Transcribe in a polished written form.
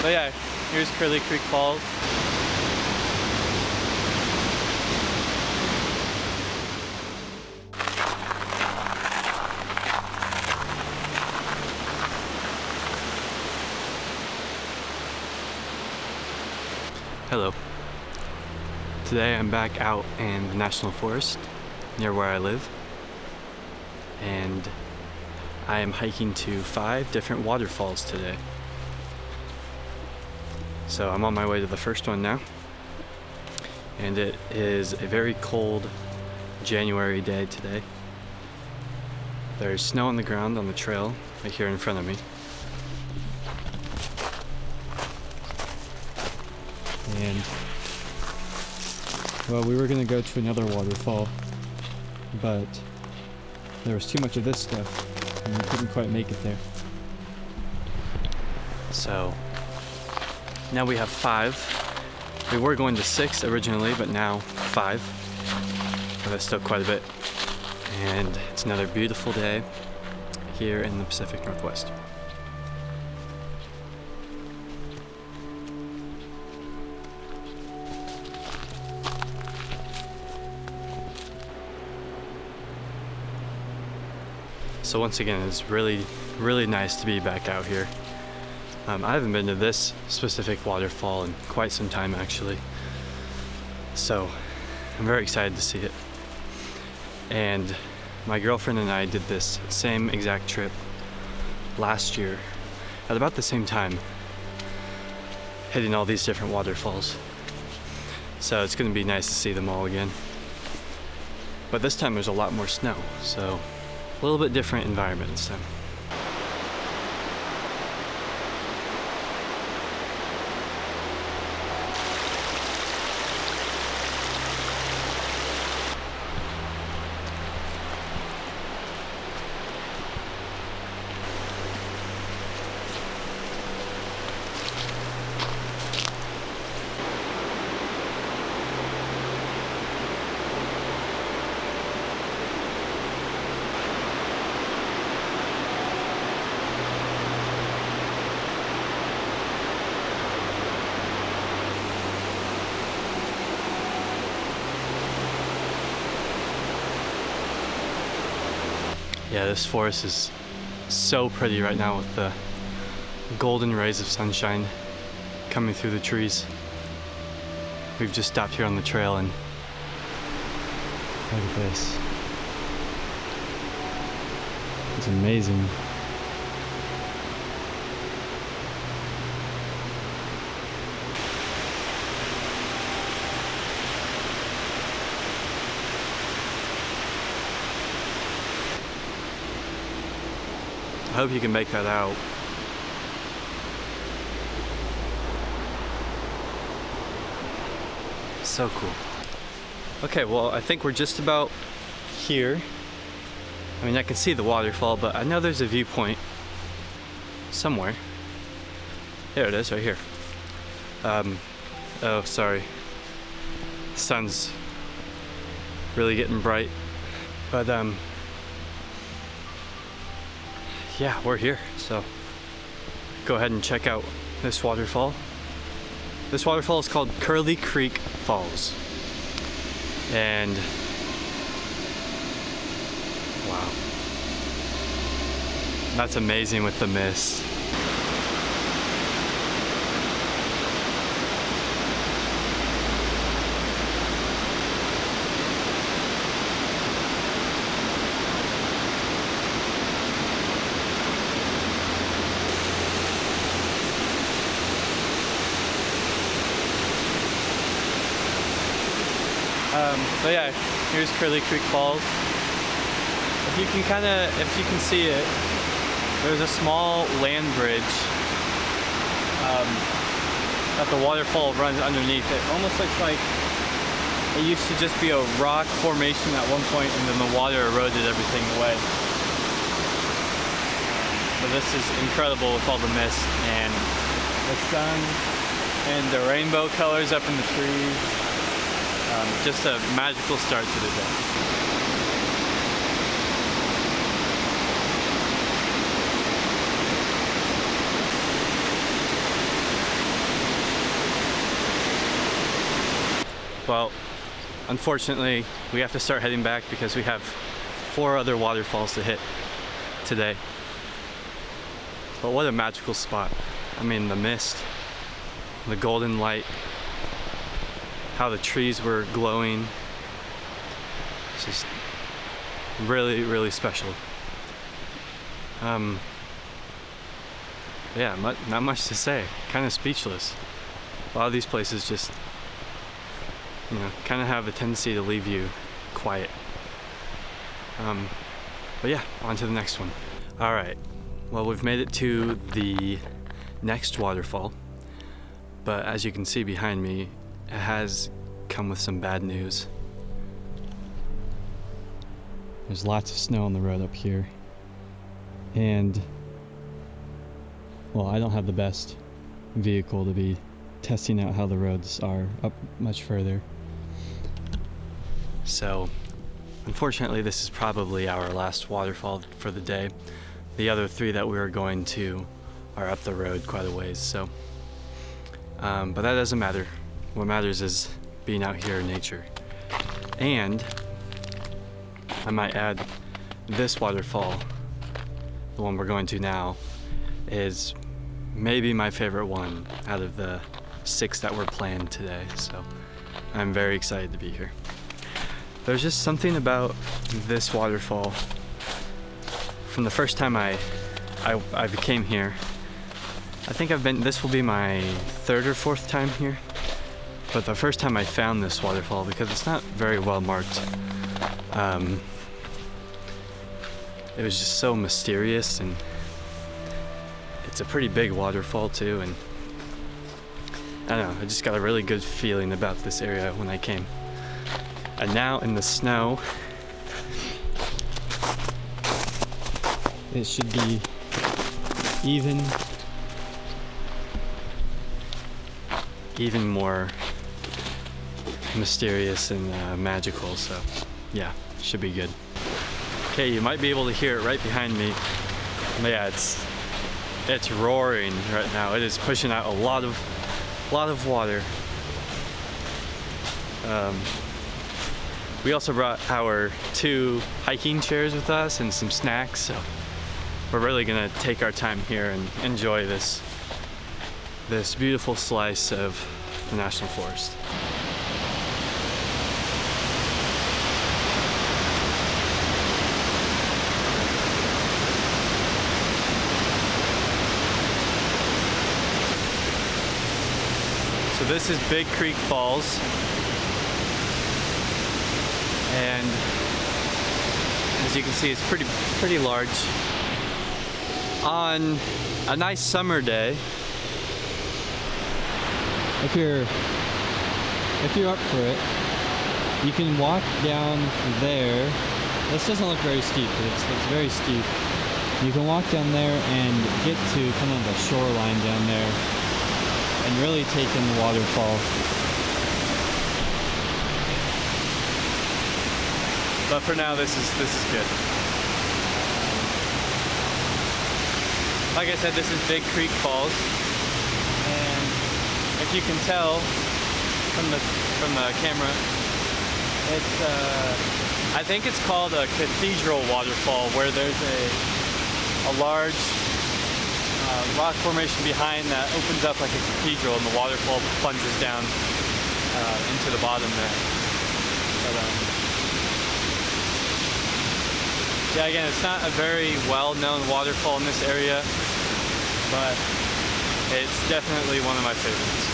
But yeah, here's Curly Creek Falls. Hello. Today I'm back out in the National Forest near where I live, and I am hiking to 5 different waterfalls today. So I'm on my way to the first one now, and it is a very cold January day today. There's snow on the ground on the trail right here in front of me. And well, we were gonna go to another waterfall, but there was too much of this stuff and we couldn't quite make it there. So now we have 5. We were going to 6 originally, but now 5. So that's still quite a bit. And it's another beautiful day here in the Pacific Northwest. So once again, it's really, really nice to be back out here. I haven't been to this specific waterfall in quite some time actually. So I'm very excited to see it. And my girlfriend and I did this same exact trip last year at about the same time, hitting all these different waterfalls. So it's gonna be nice to see them all again. But this time there's a lot more snow, so a little bit different environment this time. Yeah, this forest is so pretty right now with the golden rays of sunshine coming through the trees. We've just stopped here on the trail and look at this. It's amazing. I hope you can make that out. So cool. Okay, well, I think we're just about here. I mean, I can see the waterfall, but I know there's a viewpoint somewhere. There it is, right here. Oh, sorry. The sun's really getting bright, but yeah, we're here, so go ahead and check out this waterfall. This waterfall is called Curly Creek Falls. And wow, that's amazing with the mist. But yeah, here's Curly Creek Falls. If you can see it, there's a small land bridge that the waterfall runs underneath. It almost looks like it used to just be a rock formation at one point, and then the water eroded everything away. But this is incredible with all the mist and the sun and the rainbow colors up in the trees. Just a magical start to the day. Well, unfortunately, we have to start heading back because we have 4 other waterfalls to hit today. But what a magical spot. I mean, the mist, the golden light, how the trees were glowing. It's just really, really special. Yeah, not much to say. Kind of speechless. A lot of these places just, you know, kind of have a tendency to leave you quiet. But yeah, on to the next one. All right, well, we've made it to the next waterfall, but as you can see behind me, it has come with some bad news. There's lots of snow on the road up here, and well, I don't have the best vehicle to be testing out how the roads are up much further. So, unfortunately, this is probably our last waterfall for the day. The other 3 that we were going to are up the road quite a ways, so. But that doesn't matter. What matters is being out here in nature. And I might add, this waterfall, the one we're going to now, is maybe my favorite one out of the 6 that were planned today, so I'm very excited to be here. There's just something about this waterfall. From the first time I came here, I think this will be my 3rd or 4th time here, but the first time I found this waterfall, because it's not very well marked, it was just so mysterious, and it's a pretty big waterfall too, and I don't know, I just got a really good feeling about this area when I came. And now in the snow, it should be even more mysterious and magical, so yeah, should be good. Okay, you might be able to hear it right behind me. But yeah, it's roaring right now. It is pushing out a lot of water. We also brought our 2 hiking chairs with us and some snacks, so we're really gonna take our time here and enjoy this beautiful slice of the National Forest. So this is Big Creek Falls, and as you can see, it's pretty large. On a nice summer day, if you're up for it, you can walk down there. This doesn't look very steep, but it's very steep. You can walk down there and get to kind of the shoreline down there and really take in the waterfall. But for now, this is good. Like I said, this is Big Creek Falls, and if you can tell from the camera, it's I think it's called a cathedral waterfall, where there's a large rock formation behind that opens up like a cathedral, and the waterfall plunges down into the bottom there. But, yeah, again, it's not a very well-known waterfall in this area, but it's definitely one of my favorites.